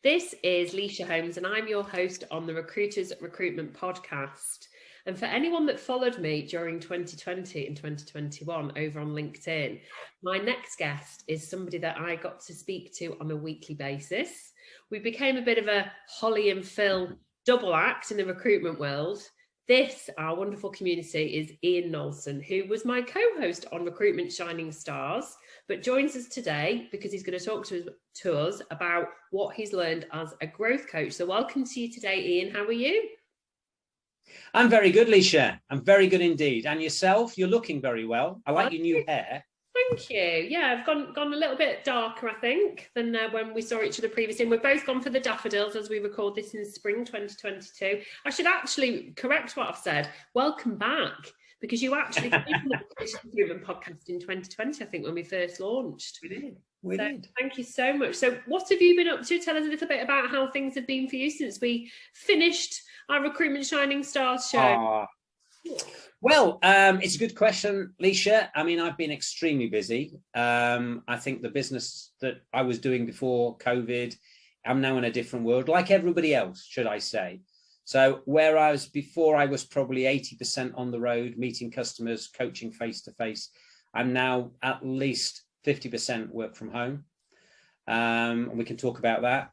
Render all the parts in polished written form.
This is Leisha Holmes, and I'm your host on the Recruiters Recruitment Podcast. And for anyone that followed me during 2020 and 2021 over on LinkedIn, my next guest is somebody that I got to speak to on a weekly basis. We became a bit of a Holly and Phil double act in the recruitment world. This, our wonderful community, is Ian Knowlson, who was my co-host on Recruitment Shining Stars, but joins us today because he's going to talk to us about what he's learned as a growth coach. So welcome to you today, Ian. How are you? I'm very good, Leisha. I'm very good indeed. And yourself? You're looking very well. I like your new hair. Thank you. Yeah, I've gone a little bit darker, I think, than when we saw each other previously. And we've both gone for the daffodils as we record this in spring 2022. I should actually correct what I've said. Welcome back, because you actually came on the Recruitment Podcast in 2020, I think, when we first launched. We did. Thank you so much. So what have you been up to? Tell us a little bit about how things have been for you since we finished our Recruitment Shining Stars show. Well, it's a good question, Leisha. I mean, I've been extremely busy. I think the business that I was doing before COVID, I'm now in a different world, like everybody else, should I say. So whereas before I was probably 80% on the road, meeting customers, coaching face-to-face, I'm now at least 50% work from home. And we can talk about that.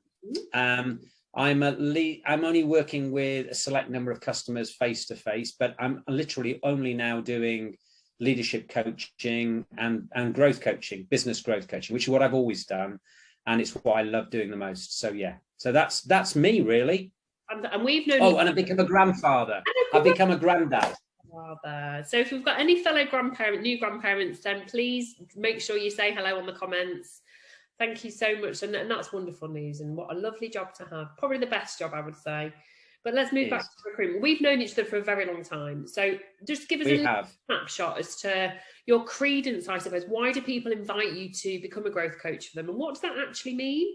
I'm only working with a select number of customers face to face, but I'm literally only now doing leadership coaching and growth coaching, business growth coaching, which is what I've always done, and it's what I love doing the most. So yeah, so that's me really. And we've known. Oh, and I've become a grandfather. I've become a granddad. So if we've got any fellow new grandparents, then please make sure you say hello on the comments. Thank you so much. And that's wonderful news, and what a lovely job to have. Probably the best job, I would say. But let's move back to recruitment. We've known each other for a very long time. So just give us a snapshot as to your credence, I suppose. Why do people invite you to become a growth coach for them? And what does that actually mean?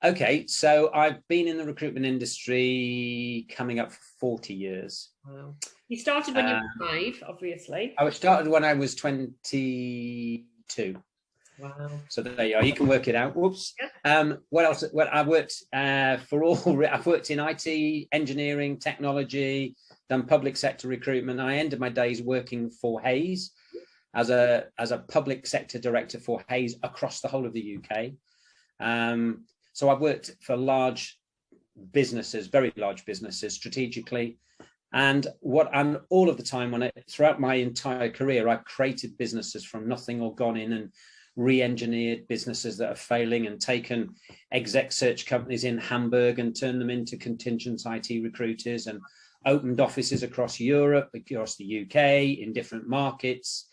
Okay, so I've been in the recruitment industry coming up for 40 years. Wow. You started when you were 5, obviously. I started when I was 22. Wow. So there you are. You can work it out. Whoops. Yeah. What else? Well, I worked I've worked in IT, engineering, technology, done public sector recruitment. I ended my days working for Hayes as a public sector director for Hayes across the whole of the UK. So I've worked for large businesses, very large businesses, strategically, and all of the time throughout my entire career, I've created businesses from nothing or gone in and re-engineered businesses that are failing and taken exec search companies in Hamburg and turned them into contingent IT recruiters and opened offices across Europe, across the UK, in different markets.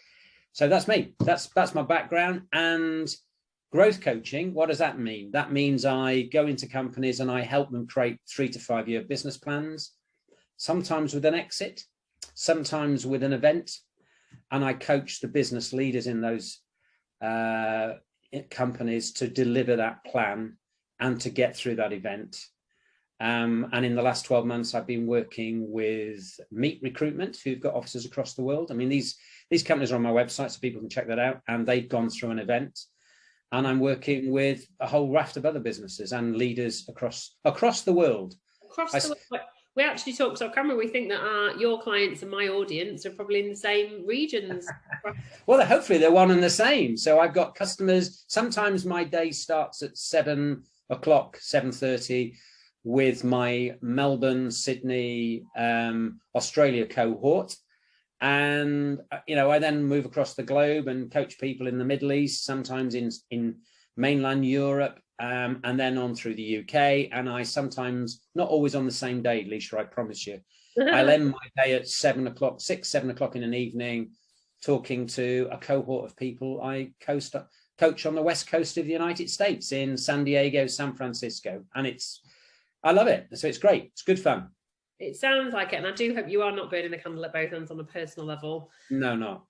So that's me. That's my background. And growth coaching, what does that mean? That means I go into companies and I help them create 3 to 5 year business plans, sometimes with an exit, sometimes with an event. And I coach the business leaders in those companies to deliver that plan and to get through that event. And in the last 12 months, I've been working with Meet Recruitment, who've got offices across the world. I mean, these companies are on my website, so people can check that out. And they've gone through an event. And I'm working with a whole raft of other businesses and leaders across the world. We actually talked off camera. We think that your clients and my audience are probably in the same regions. Well, hopefully they're one and the same. So I've got customers. Sometimes my day starts at 7 o'clock, 7:30 with my Melbourne, Sydney, Australia cohort. And, I then move across the globe and coach people in the Middle East, sometimes in mainland Europe, and then on through the UK. And I sometimes, not always on the same day, Leisha, I promise you. I'll end my day at 7 o'clock in an evening, talking to a cohort of people I coach on the West Coast of the United States, in San Diego, San Francisco. And I love it. So it's great. It's good fun. It sounds like it, and I do hope you are not burning the candle at both ends on a personal level. No, no.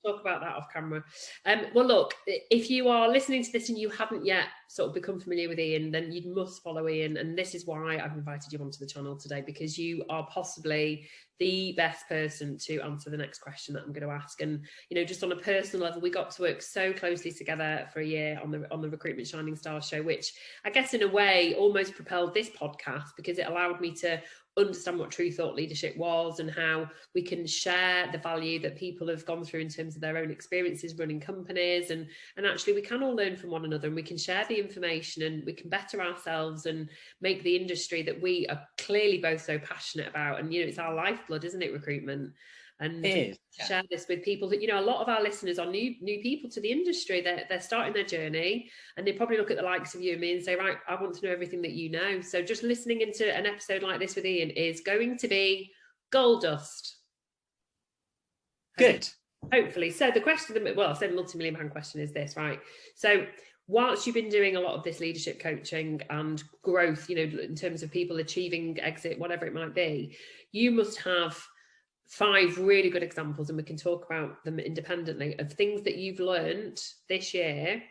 Talk about that off camera. Well, look, if you are listening to this and you haven't yet sort of become familiar with Ian, then you must follow Ian. And this is why I've invited you onto the channel today, because you are possibly the best person to answer the next question that I'm going to ask. And, you know, just on a personal level, we got to work so closely together for a year on the Recruitment Shining Stars show, which I guess in a way almost propelled this podcast, because it allowed me to understand what true thought leadership was and how we can share the value that people have gone through in terms of their own experiences running companies, and actually we can all learn from one another, and we can share the information, and we can better ourselves and make the industry that we are clearly both so passionate about. And, you know, it's our lifeblood, isn't it, recruitment? And share this with people that, you know, a lot of our listeners are new people to the industry. They're starting their journey, and they probably look at the likes of you and me and say, right, I want to know everything that you know. So just listening into an episode like this with Ian is going to be gold dust. Good. Hopefully. So the question, well, I said multi-million pound question is this, right? So whilst you've been doing a lot of this leadership coaching and growth, you know, in terms of people achieving exit, whatever it might be, you must have 5 really good examples, and we can talk about them independently, of things that you've learned this year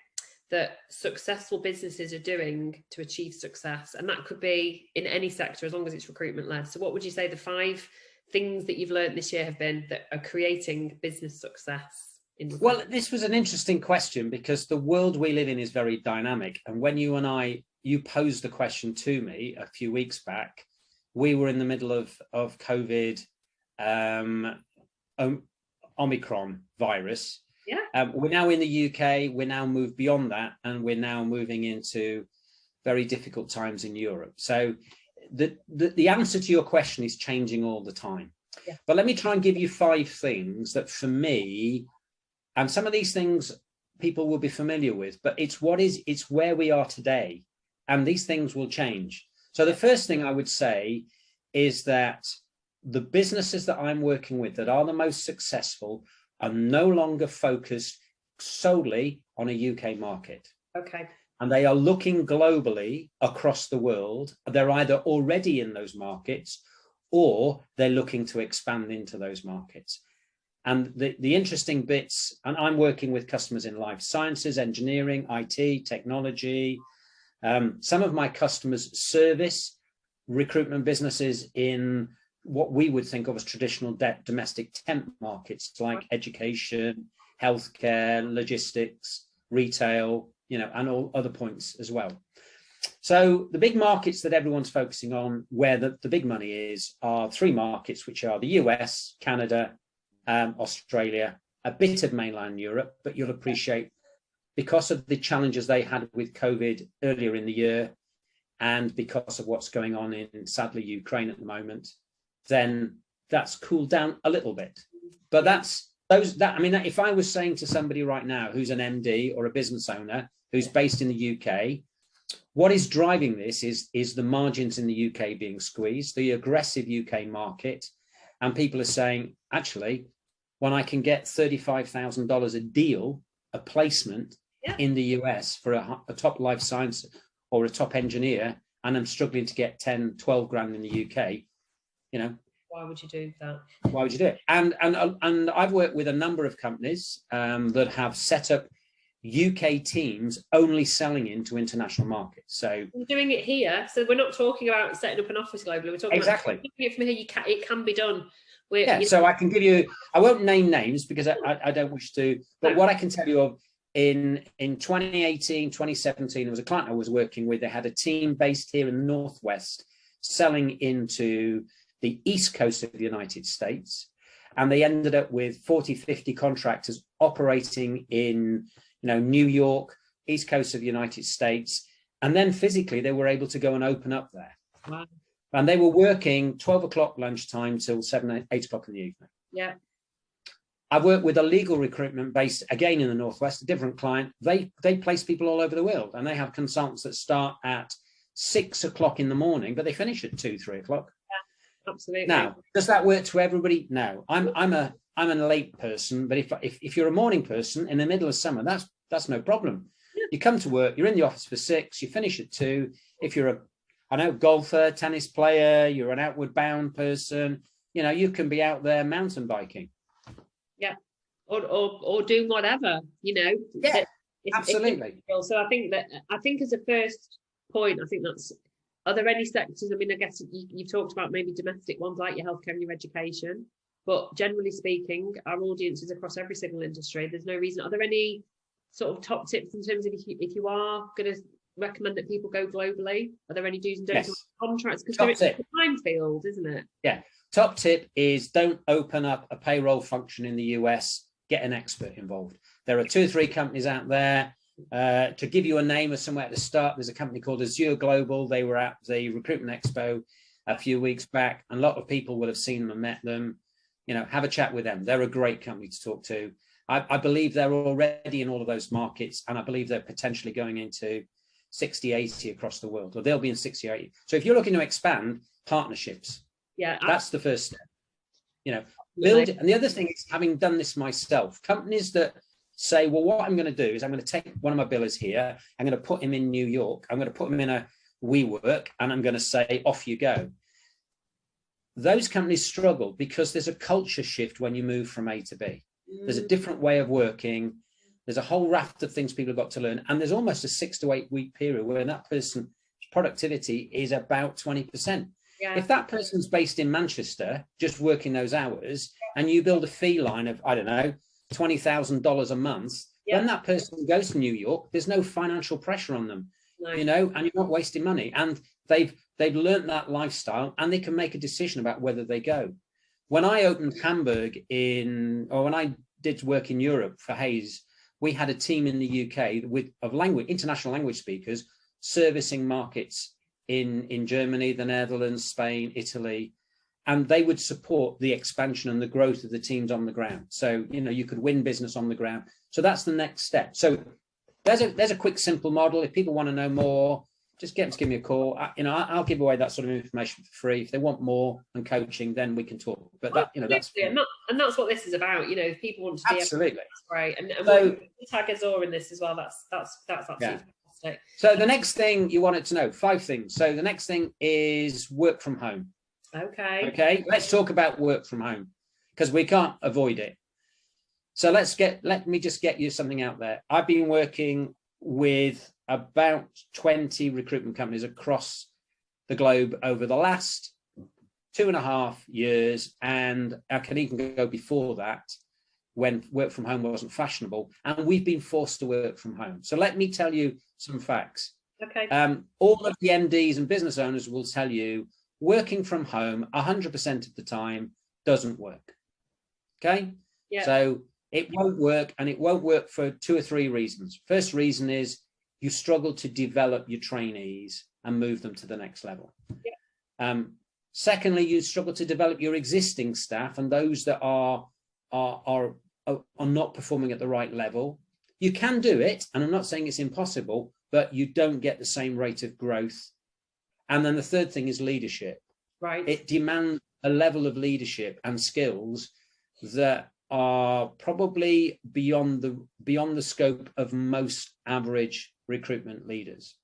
that successful businesses are doing to achieve success. And that could be in any sector, as long as it's recruitment led. So what would you say the 5 things that you've learned this year have been that are creating business success? Well, this was an interesting question, because the world we live in is very dynamic. And when you posed the question to me a few weeks back, we were in the middle of COVID, Omicron virus. We're now in the UK, we're now moved beyond that, and we're now moving into very difficult times in Europe. So the answer to your question is changing all the time. But let me try and give you 5 things that, for me, and some of these things people will be familiar with, but it's where we are today, and these things will change. So the first thing I would say is that the businesses that I'm working with that are the most successful are no longer focused solely on a UK market. Okay. And they are looking globally across the world. They're either already in those markets, or they're looking to expand into those markets. And the interesting bits, and I'm working with customers in life sciences, engineering, IT, technology. Some of my customers service recruitment businesses in what we would think of as traditional domestic temp markets, like education, healthcare, logistics, retail, you know, and all other points as well. So the big markets that everyone's focusing on, where the big money is, are 3 markets, which are the US, Canada, Australia, a bit of mainland Europe. But you'll appreciate, because of the challenges they had with COVID earlier in the year, and because of what's going on in, sadly, Ukraine at the moment, then that's cooled down a little bit. But if I was saying to somebody right now who's an MD or a business owner who's based in the UK, what is driving this is the margins in the UK being squeezed, the aggressive UK market, and people are saying, actually, when I can get $35,000 a deal, a placement in the US for a top life science or a top engineer, and I'm struggling to get 10, 12 grand in the UK, you know, why would you do that? Why would you do it? And I've worked with a number of companies that have set up UK teams only selling into international markets. So we're doing it here. So we're not talking about setting up an office globally. We're talking about doing it from here. It can be done. So I can give you, I won't name names because I don't wish to, but what I can tell you of, in 2018, 2017, there was a client I was working with. They had a team based here in the Northwest selling into the East Coast of the United States. And they ended up with 40, 50 contractors operating in, New York, East Coast of the United States. And then physically they were able to go and open up there. Wow. And they were working 12 o'clock lunchtime till 7, 8 o'clock in the evening. Yeah. I've worked with a legal recruitment based, again, in the Northwest, a different client. They place people all over the world, and they have consultants that start at 6 o'clock in the morning, but they finish at 2, 3 o'clock. Yeah, absolutely. Now, does that work to everybody? No. I'm a late person, but if you're a morning person in the middle of summer, that's no problem. Yeah. You come to work, you're in the office for 6, you finish at 2. If you're I know, golfer, tennis player, you're an outward bound person, you know, you can be out there mountain biking. Yeah. Or doing whatever, you know. Yeah, absolutely. So I think as a first point, I think that's, are there any sectors? I mean, I guess you've talked about maybe domestic ones like your healthcare and your education, but generally speaking, our audience is across every single industry. There's no reason. Are there any sort of top tips in terms of if you are going to recommend that people go globally? Are there any do's and don'ts? Yes. Contracts? Because it's a minefield, isn't it? Yeah. Top tip is don't open up a payroll function in the US. Get an expert involved. There are 2 or 3 companies out there. To give you a name of somewhere at the start, there's a company called Azure Global. They were at the Recruitment Expo a few weeks back, and a lot of people will have seen them and met them. You know, have a chat with them. They're a great company to talk to. I believe they're already in all of those markets, and I believe they're potentially going into 60, 80 across the world, or they'll be in 60 or 80. So if you're looking to expand, partnerships. Yeah, that's the first step. You know, build it. And the other thing is, having done this myself, companies that say, well, what I'm going to do is I'm going to take one of my billers here, I'm going to put him in New York, I'm going to put him in a WeWork, and I'm going to say, off you go. Those companies struggle because there's a culture shift when you move from A to B. There's a different way of working. There's a whole raft of things people have got to learn. And there's almost a 6 to 8 week period where that person's productivity is about 20%. Yeah. If that person's based in Manchester, just working those hours, and you build a fee line of, I don't know, $20,000 a month, when that person goes to New York, there's no financial pressure on them, you know, and you're not wasting money. And they've learned that lifestyle, and they can make a decision about whether they go. When I opened Hamburg when I did work in Europe for Hayes, we had a team in the UK of international language speakers servicing markets in Germany, the Netherlands, Spain, Italy, and they would support the expansion and the growth of the teams on the ground. So, you know, you could win business on the ground. So that's the next step. So there's a quick, simple model. If people want to know more, just get them to give me a call. I'll give away that sort of information for free. If they want more and coaching, then we can talk. But that, you know, that's what this is about. You know, if people want to be absolutely, that's great. And so, tag Azure in this as well. That's absolutely fantastic. So the next thing you wanted to know, 5 things. So the next thing is work from home. Okay. Let's talk about work from home, because we can't avoid it. So let me just get you something out there. I've been working with about 20 recruitment companies across the globe over the last 2.5 years, and I can even go before that, when work from home wasn't fashionable, and we've been forced to work from home. So let me tell you some facts. Okay. All of the MDs and business owners will tell you working from home 100% of the time doesn't work. Okay. Yeah. So it won't work, and it won't work for 2 or 3 reasons. First reason is you struggle to develop your trainees and move them to the next level. Yeah. Secondly, you struggle to develop your existing staff, and those that are not performing at the right level. You can do it, and I'm not saying it's impossible, but you don't get the same rate of growth. And then the third thing is leadership. Right. It demands a level of leadership and skills that are probably beyond the scope of most average recruitment leaders.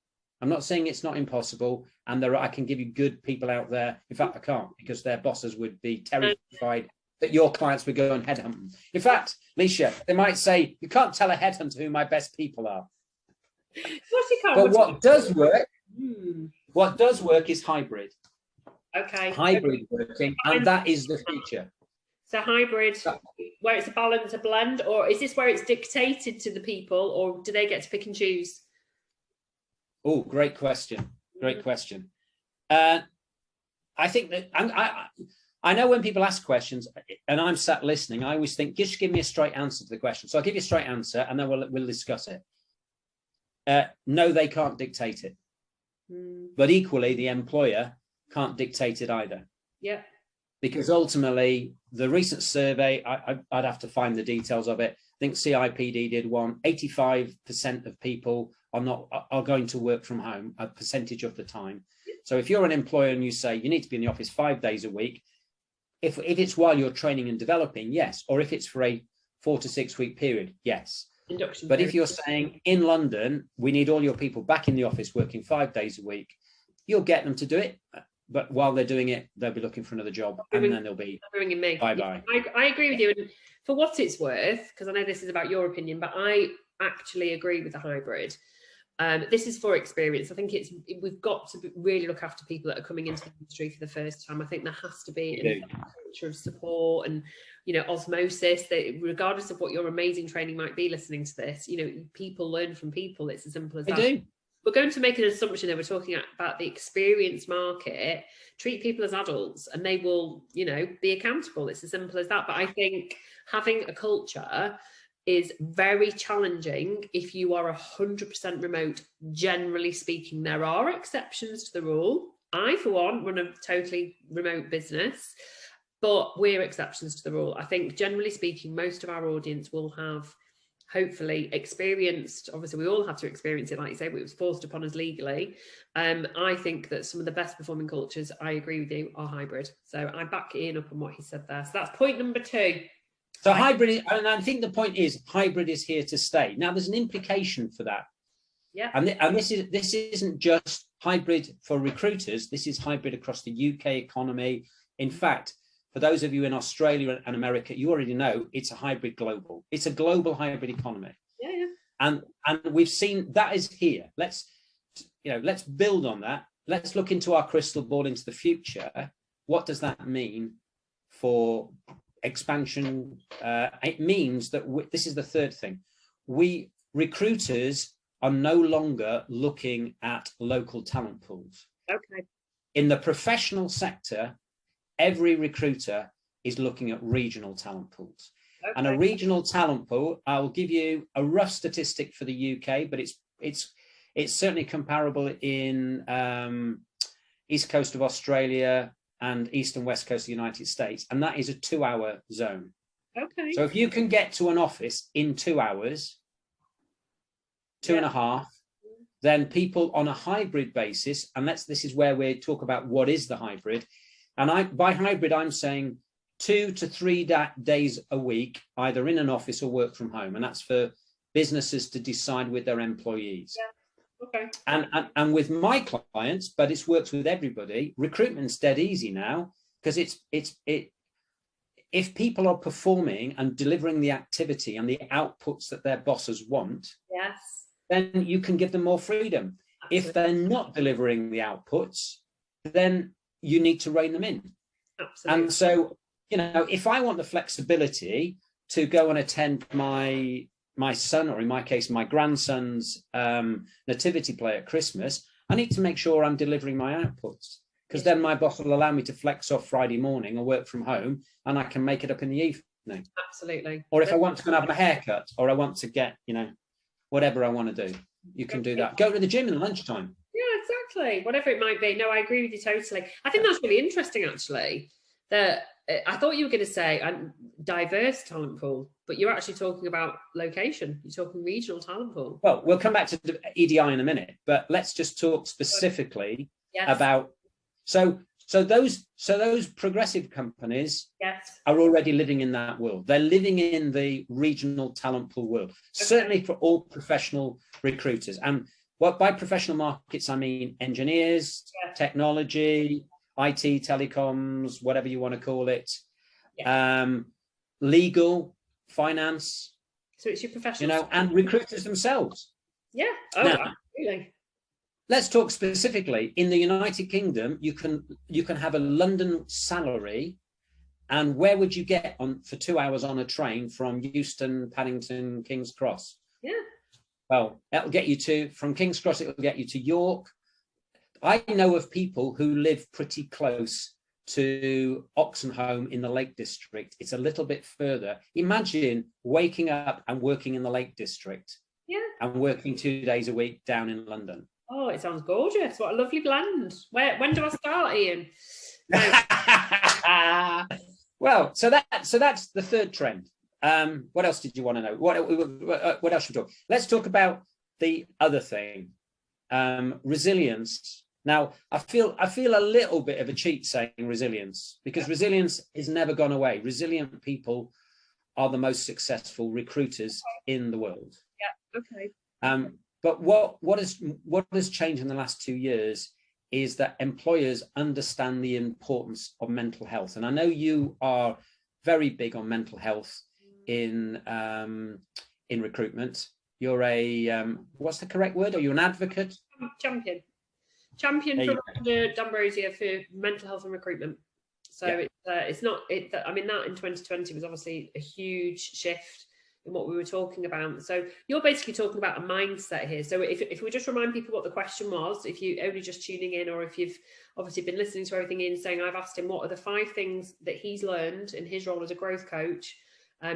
I'm not saying it's not impossible, and I can give you good people out there. In fact, I can't, because their bosses would be terrified that your clients would go and headhunt them. In fact, Leisha, they might say, you can't tell a headhunter who my best people are. But what does work is hybrid. Okay. Hybrid working, and that is the future. So hybrid, where it's a balance, a blend, or is this where it's dictated to the people, or do they get to pick and choose? Oh, great question. Great question. I think that I know when people ask questions and I'm sat listening, I always think, just give me a straight answer to the question. So I'll give you a straight answer, and then we'll discuss it. No, they can't dictate it. But equally, the employer can't dictate it either. Yeah. Because ultimately, the recent survey, I'd have to find the details of it. I think CIPD did one. 85% of people are going to work from home a percentage of the time. So if you're an employer and you say you need to be in the office 5 days a week, if it's while you're training and developing, yes. Or if it's for a 4 to 6 week period, yes. But if you're saying in London, we need all your people back in the office working 5 days a week, you'll get them to do it, but while they're doing it, they'll be looking for another job, and then they'll be bringing me. Bye-bye. I agree with you, and for what it's worth, because I know this is about your opinion, but I actually agree with the hybrid. This is for experience. I think we've got to really look after people that are coming into the industry for the first time. I think there has to be a culture of support and, you know, osmosis, that regardless of what your amazing training might be listening to this, you know, people learn from people. It's as simple as that. They do. We're going to make an assumption that we're talking about the experience market, treat people as adults and they will, you know, be accountable. It's as simple as that. But I think having a culture is very challenging if you are 100% remote. Generally speaking, there are exceptions to the rule. I, for one, run a totally remote business, but we're exceptions to the rule. I think generally speaking, most of our audience will have hopefully experienced, obviously we all have to experience it, like you say, but it was forced upon us legally. I think that some of the best performing cultures, I agree with you, are hybrid. So I back Ian up on what he said there. So that's point number 2. So hybrid, and I think the point is hybrid is here to stay. Now there's an implication for that. Yeah. And this isn't just hybrid for recruiters. This is hybrid across the UK economy. In fact, for those of you in Australia and America, you already know it's a hybrid global. It's a global hybrid economy. Yeah. And we've seen that is here. Let's build on that. Let's look into our crystal ball into the future. What does that mean for expansion? It means that this is the third thing. We recruiters are no longer looking at local talent pools. Okay. In the professional sector, every recruiter is looking at regional talent pools. Okay. And a regional talent pool, I'll give you a rough statistic for the UK, but it's certainly comparable in east coast of Australia and east and west coast of the United States, and that is a 2-hour zone. Okay. So if you can get to an office in 2 hours, 2.5, then people on a hybrid basis, and this is where we talk about what is the hybrid. And by hybrid, I'm saying 2 to 3 days a week, either in an office or work from home. And that's for businesses to decide with their employees. Yeah. Okay. And with my clients, but it works with everybody, recruitment's dead easy now, because if people are performing and delivering the activity and the outputs that their bosses want, yes, then you can give them more freedom. Absolutely. If they're not delivering the outputs, then you need to rein them in. Absolutely. And so, you know, if I want the flexibility to go and attend my son, or in my case, my grandson's nativity play at Christmas, I need to make sure I'm delivering my outputs, because then my boss will allow me to flex off Friday morning or work from home, and I can make it up in the evening. Absolutely. Or if I want to go and have my hair cut, or I want to get, you know, whatever I want to do, you can do that. Go to the gym in lunchtime. Yeah, exactly. Whatever it might be. No, I agree with you totally. I think that's really interesting, actually, that I thought you were going to say diverse talent pool, but you're actually talking about location. You're talking regional talent pool. Well, we'll come back to the EDI in a minute, but let's just talk specifically about so those progressive companies are already living in that world. They're living in the regional talent pool world, certainly for all professional recruiters. And what by professional markets, I mean engineers, technology, IT, telecoms, whatever you want to call it, legal, finance. So it's your professional, you know, and recruiters themselves. Yeah. Oh, now, absolutely. Let's talk specifically. In the United Kingdom, you can have a London salary, and where would you get for 2 hours on a train from Euston, Paddington, King's Cross? Yeah. Well, that'll get you from King's Cross. It'll get you to York. I know of people who live pretty close to Oxenholme in the Lake District. It's a little bit further. Imagine waking up and working in the Lake District. Yeah. And working 2 days a week down in London. Oh, it sounds gorgeous. What a lovely blend. When do I start, Ian? Well, so that's the third trend. What else did you want to know? What else should we talk? Let's talk about the other thing, resilience. Now, I feel a little bit of a cheat saying resilience, because resilience has never gone away. Resilient people are the most successful recruiters in the world. Yeah. Okay. But what has changed in the last 2 years is that employers understand the importance of mental health. And I know you are very big on mental health in recruitment. You're a, what's the correct word? Are you an advocate? Champion for D'Ambrosia for mental health and recruitment. So it's not, I mean, that in 2020 was obviously a huge shift in what we were talking about. So you're basically talking about a mindset here. So if we just remind people what the question was, if you only just tuning in, or if you've obviously been listening to everything in, saying, I've asked him what are the 5 things that he's learned in his role as a growth coach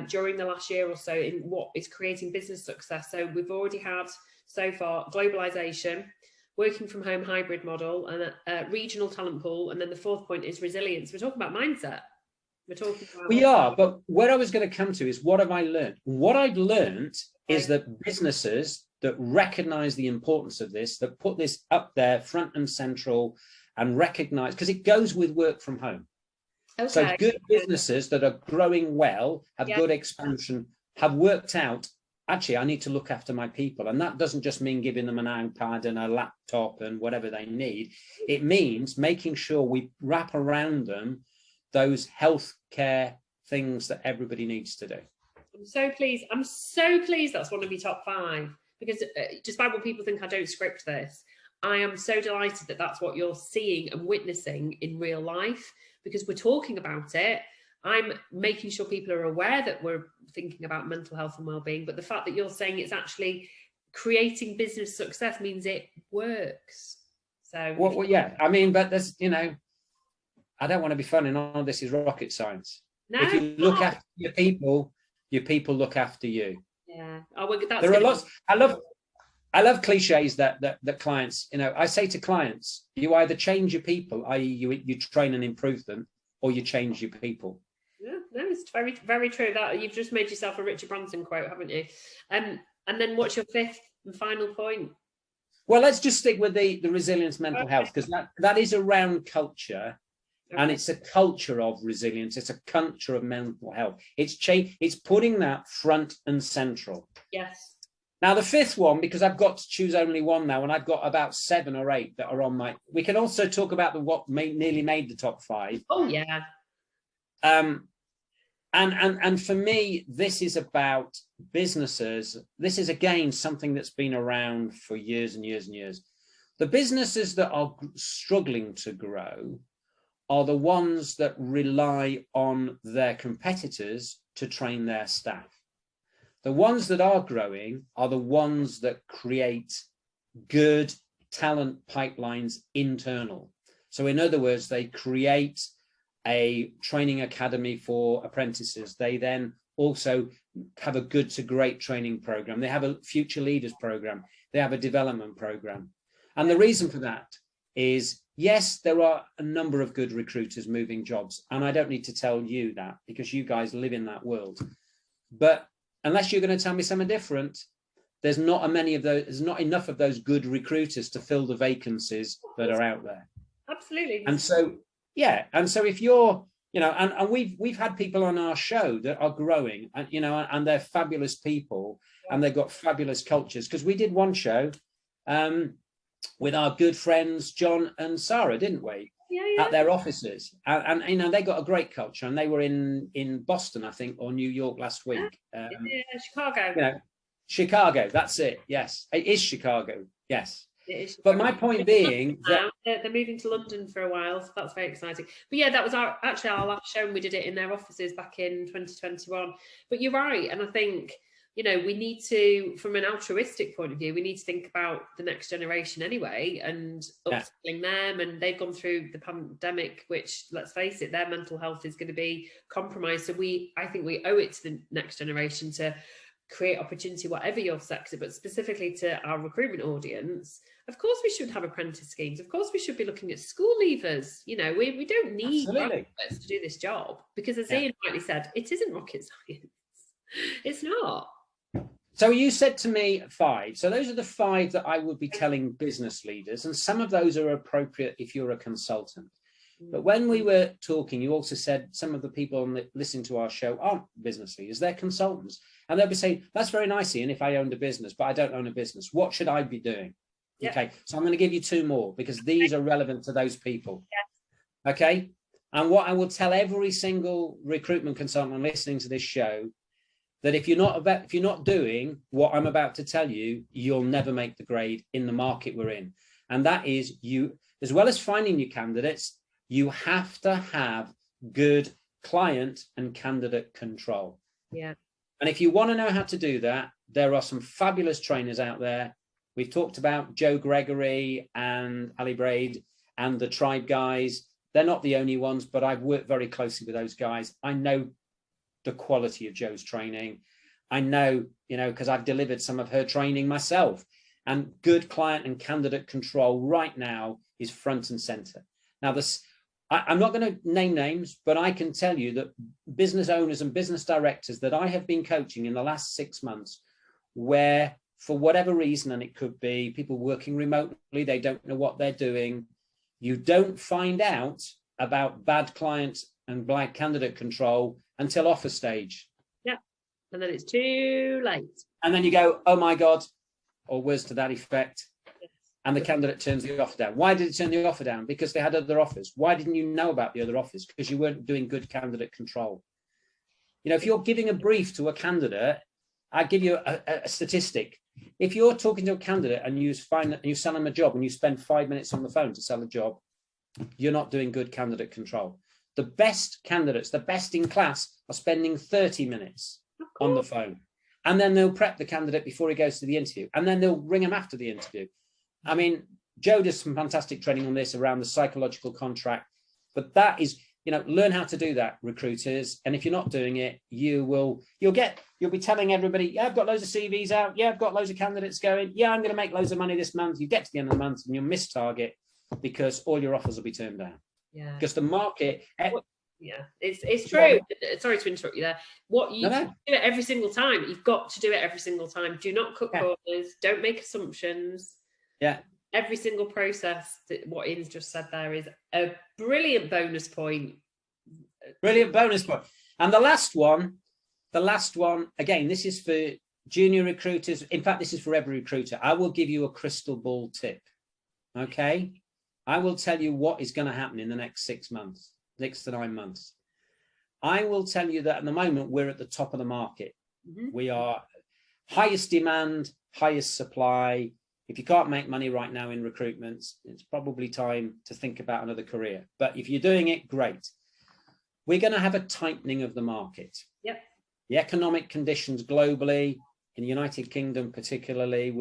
during the last year or so in what is creating business success. So we've already had so far globalisation, working from home hybrid model, and a regional talent pool. And then the 4th point is resilience. We're talking about mindset. We are, but where I was going to come to is, what have I learned? What I've learned is that businesses that recognize the importance of this, that put this up there front and central and recognize, because it goes with work from home. Okay. So good businesses that are growing well, have good expansion, have worked out, actually, I need to look after my people. And that doesn't just mean giving them an iPad and a laptop and whatever they need. It means making sure we wrap around them those healthcare things that everybody needs to do. I'm so pleased that's one of your top 5, because despite what people think I don't script this, I am so delighted that that's what you're seeing and witnessing in real life, because we're talking about it. I'm making sure people are aware that we're thinking about mental health and well-being, but the fact that you're saying it's actually creating business success means it works. So well, yeah, I mean, but there's, you know, I don't want to be funny, none of this is rocket science. No, if you look after your people look after you. Yeah. Oh, well, there are lots. I love cliches that clients, you know, I say to clients, you either change your people, i.e. you train and improve them, or you change your people. Yeah, no, it's very, very true. That you've just made yourself a Richard Branson quote, haven't you? And then what's your 5th and final point? Well, let's just stick with the resilience mental health, because that is around culture. Okay. And it's a culture of resilience. It's a culture of mental health. It's putting that front and central. Yes. Now, the 5th one, because I've got to choose only one now, and I've got about 7 or 8 that are on my. We can also talk about nearly made the top 5. Oh yeah. And for me, this is about businesses. This is again something that's been around for years and years and years. The businesses that are struggling to grow are the ones that rely on their competitors to train their staff. The ones that are growing are the ones that create good talent pipelines internal. So in other words, they create a training academy for apprentices. They then also have a good to great training program. They have a future leaders program. They have a development program. And the reason for that is, yes, there are a number of good recruiters moving jobs. And I don't need to tell you that, because you guys live in that world. But unless you're going to tell me something different, there's not enough of those good recruiters to fill the vacancies that are out there. Absolutely. And so, yeah. And so if you're, you know, and we've had people on our show that are growing, and, you know, and they're fabulous people, and they've got fabulous cultures. Because we did one show with our good friends, John and Sarah, didn't we? Yeah. At their offices, and you know, they got a great culture, and they were in Boston, I think, or New York last week. Chicago. You know, Chicago. That's it. Yes, it is Chicago. Yes. But my point being that they're moving to London for a while, so that's very exciting. But yeah, that was our last show, and we did it in their offices back in 2021. But you're right, and I think, you know, we need to, from an altruistic point of view, we need to think about the next generation anyway, and upskilling them. And they've gone through the pandemic, which, let's face it, their mental health is going to be compromised. So I think we owe it to the next generation to create opportunity, whatever your sector, but specifically to our recruitment audience. Of course, we should have apprentice schemes. Of course, we should be looking at school leavers. You know, we don't need graduates to do this job, because, as Ian rightly said, it isn't rocket science. It's not. So you said to me 5. So those are the 5 that I would be telling business leaders. And some of those are appropriate if you're a consultant. But when we were talking, you also said some of the people listening to our show aren't business leaders, they're consultants. And they'll be saying, that's very nice, Ian, if I owned a business, but I don't own a business. What should I be doing? Yeah. Okay, so I'm going to give you 2 more because these are relevant to those people. Yeah. Okay, and what I will tell every single recruitment consultant listening to this show, that if you're not doing what I'm about to tell you, you'll never make the grade in the market we're in. And that is, you, as well as finding your candidates, you have to have good client and candidate control. Yeah. And if you want to know how to do that, there are some fabulous trainers out there. We've talked about Joe Gregory and Ali Braid and the Tribe guys. They're not the only ones, but I've worked very closely with those guys. I know the quality of Joe's training. I know, because I've delivered some of her training myself. And good client and candidate control right now is front and center. Now, I'm not going to name names, but I can tell you that business owners and business directors that I have been coaching in the last 6 months, where for whatever reason, and it could be people working remotely, they don't know what they're doing, you don't find out about bad client and bad candidate control until offer stage. Yeah. And then it's too late. And then you go, oh my God, or words to that effect. Yes. And the candidate turns the offer down. Why did it turn the offer down? Because they had other offers. Why didn't you know about the other offers? Because you weren't doing good candidate control. If you're giving a brief to a candidate, I give you a statistic. If you're talking to a candidate and you sell them a job and you spend 5 minutes on the phone to sell a job, you're not doing good candidate control. The best candidates, the best in class, are spending 30 minutes on the phone. And then they'll prep the candidate before he goes to the interview. And then they'll ring him after the interview. I mean, Joe does some fantastic training on this around the psychological contract. But that is, learn how to do that, recruiters. And if you're not doing it, you'll be telling everybody, yeah, I've got loads of CVs out. Yeah, I've got loads of candidates going. Yeah, I'm going to make loads of money this month. You get to the end of the month and you'll miss target because all your offers will be turned down. Yeah. Because the market. Yeah, it's true. Sorry to interrupt you there. Do it every single time. You've got to do it every single time. Do not cut corners. Don't make assumptions. Yeah. Every single process, what Ian's just said there is a brilliant bonus point. Brilliant bonus point. And the last one, again, this is for junior recruiters. In fact, this is for every recruiter. I will give you a crystal ball tip. Okay. I will tell you what is going to happen in the next 6 months, 6 to 9 months. I will tell you that at the moment, we're at the top of the market. Mm-hmm. We are highest demand, highest supply. If you can't make money right now in recruitment, it's probably time to think about another career. But if you're doing it, great. We're going to have a tightening of the market. Yep. The economic conditions globally, in the United Kingdom particularly,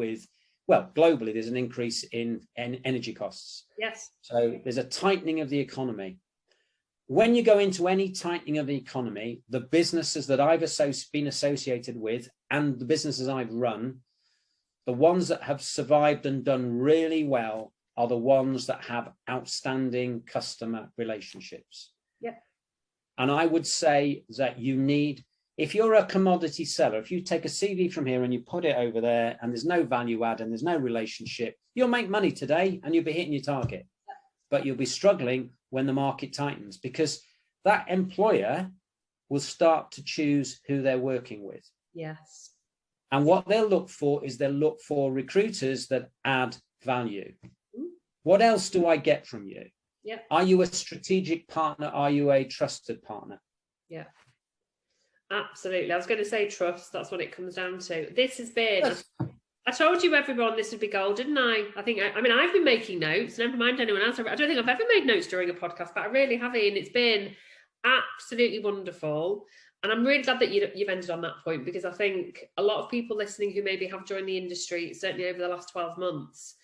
globally, there's an increase in energy costs. Yes. So there's a tightening of the economy. When you go into any tightening of the economy, the businesses that I've been associated with and the businesses I've run, the ones that have survived and done really well are the ones that have outstanding customer relationships. Yeah. And I would say that if you're a commodity seller, if you take a CV from here and you put it over there and there's no value add and there's no relationship, you'll make money today and you'll be hitting your target. But you'll be struggling when the market tightens because that employer will start to choose who they're working with. Yes. And what they'll look for is recruiters that add value. What else do I get from you? Yeah. Are you a strategic partner? Are you a trusted partner? Yeah. Absolutely. I was going to say trust. That's what it comes down to. This has been... Yes. I told you, everyone, this would be gold, didn't I? I've been making notes. Never mind anyone else. I don't think I've ever made notes during a podcast, but I really have. And it's been absolutely wonderful. And I'm really glad that you've ended on that point, because I think a lot of people listening who maybe have joined the industry, certainly over the last 12 months,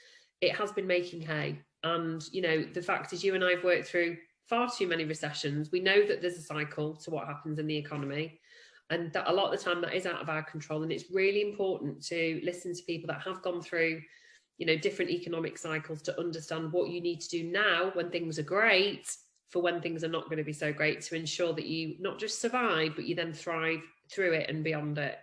it has been making hay. And, the fact is, you and I have worked through far too many recessions. We know that there's a cycle to what happens in the economy. And that a lot of the time that is out of our control. And it's really important to listen to people that have gone through, different economic cycles to understand what you need to do now when things are great for when things are not going to be so great, to ensure that you not just survive, but you then thrive through it and beyond it.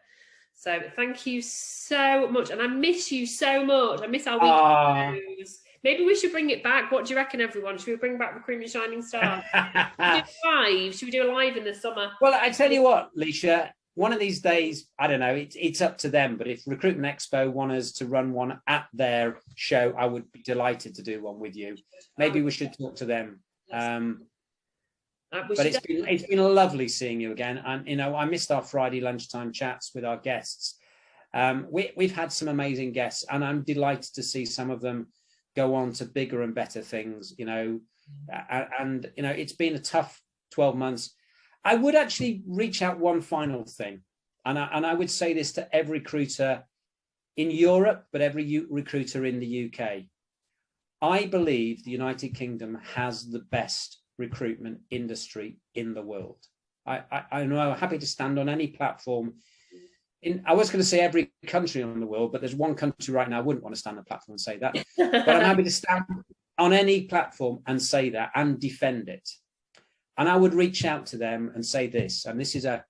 So thank you so much. And I miss you so much. I miss our weekends. Maybe we should bring it back. What do you reckon, everyone? Should we bring back Recruitment Shining Star? Should we do a live in the summer? Well, I tell you what, Leisha, one of these days, I don't know, it's up to them. But if Recruitment Expo want us to run one at their show, I would be delighted to do one with you. Maybe we should talk to them. But it's been lovely seeing you again. And, you know, I missed our Friday lunchtime chats with our guests. We've had some amazing guests, and I'm delighted to see some of them go on to bigger and better things, you know. And, you know, it's been a tough 12 months. I would actually reach out one final thing. And I would say this to every recruiter in Europe, but every recruiter in the UK. I believe the United Kingdom has the best recruitment industry in the world. I know I'm happy to stand on any platform. I was going to say every country in the world, but there's one country right now I wouldn't want to stand on a platform and say that. But I'm happy to stand on any platform and say that and defend it. And I would reach out to them and say this, and this is a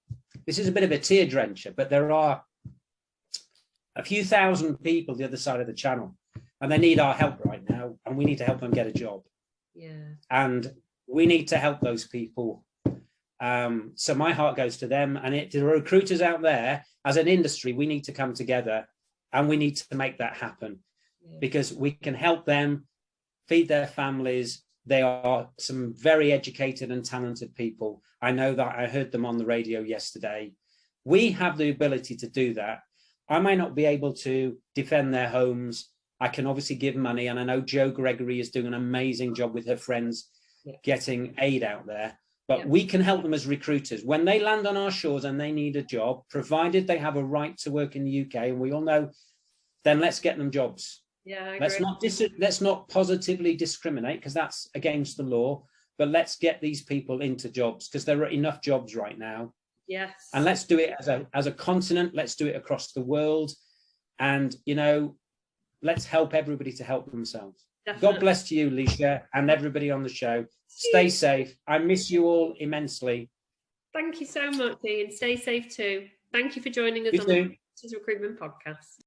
bit of a tear drencher, but there are a few thousand people the other side of the channel, and they need our help right now, and we need to help them get a job. Yeah. And we need to help those people. So my heart goes to them, and to the recruiters out there. As an industry, we need to come together, and we need to make that happen, because we can help them feed their families. They are some very educated and talented people. I know that. I heard them on the radio yesterday. We have the ability to do that. I may not be able to defend their homes. I can obviously give money, and I know Jo Gregory is doing an amazing job with her friends getting aid out there. But we can help them as recruiters. When they land on our shores and they need a job, provided they have a right to work in the UK, and we all know, then let's get them jobs. Yeah, let's not positively discriminate, because that's against the law. But let's get these people into jobs, because there are enough jobs right now. Yes. And let's do it as a continent. Let's do it across the world. And, you know, let's help everybody to help themselves. Definitely. God bless you, Leisha, and everybody on the show. Stay safe. I miss you all immensely. Thank you so much, Ian. Stay safe too. Thank you for joining us on the Recruitment Podcast.